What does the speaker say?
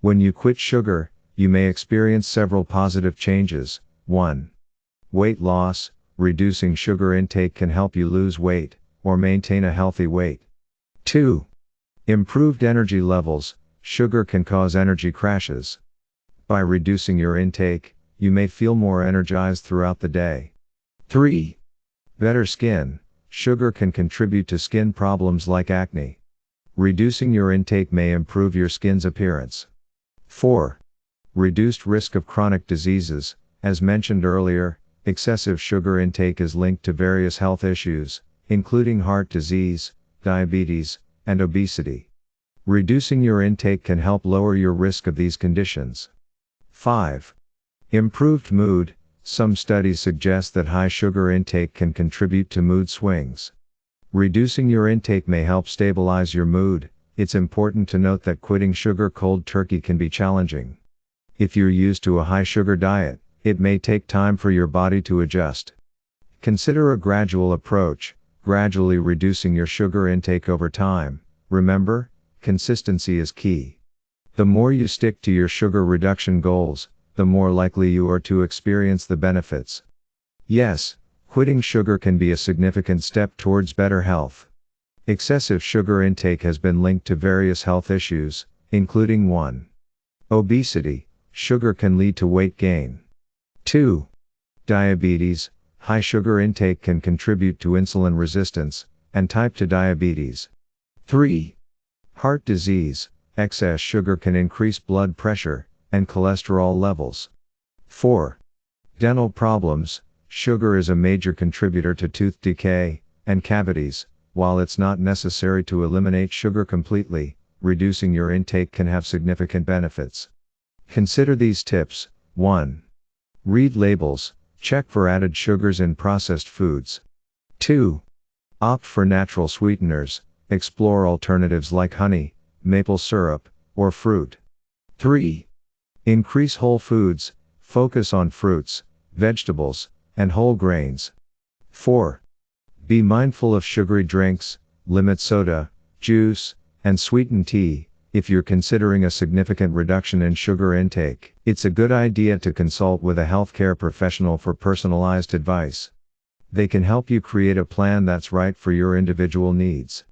When you quit sugar, you may experience several positive changes. 1. Weight loss. Reducing sugar intake can help you lose weight, or maintain a healthy weight. 2. Improved energy levels. Sugar can cause energy crashes. By reducing your intake, you may feel more energized throughout the day. 3. Better skin. Sugar can contribute to skin problems like acne. Reducing your intake may improve your skin's appearance. 4. Reduced risk of chronic diseases. As mentioned earlier, excessive sugar intake is linked to various health issues, including heart disease, diabetes, and obesity. Reducing your intake can help lower your risk of these conditions. 5. Improved mood. Some studies suggest that high sugar intake can contribute to mood swings. Reducing your intake may help stabilize your mood. It's important to note that quitting sugar cold turkey can be challenging. If you're used to a high sugar diet, it may take time for your body to adjust. Consider a gradual approach, gradually reducing your sugar intake over time. Remember, consistency is key. The more you stick to your sugar reduction goals, the more likely you are to experience the benefits. Yes, quitting sugar can be a significant step towards better health. Excessive sugar intake has been linked to various health issues, including 1. Obesity. Sugar can lead to weight gain. 2. Diabetes. High sugar intake can contribute to insulin resistance and type 2 diabetes. 3. Heart disease. Excess sugar can increase blood pressure and cholesterol levels. 4. Dental problems. Sugar is a major contributor to tooth decay and cavities. While it's not necessary to eliminate sugar completely, reducing your intake can have significant benefits. Consider these tips. 1. Read labels. Check for added sugars in processed foods. 2. Opt for natural sweeteners. Explore alternatives like honey, maple syrup, or fruit. 3. Increase whole foods. Focus on fruits, vegetables, and whole grains. 4. Be mindful of sugary drinks. Limit soda, juice, and sweetened tea. If you're considering a significant reduction in sugar intake, it's a good idea to consult with a healthcare professional for personalized advice. They can help you create a plan that's right for your individual needs.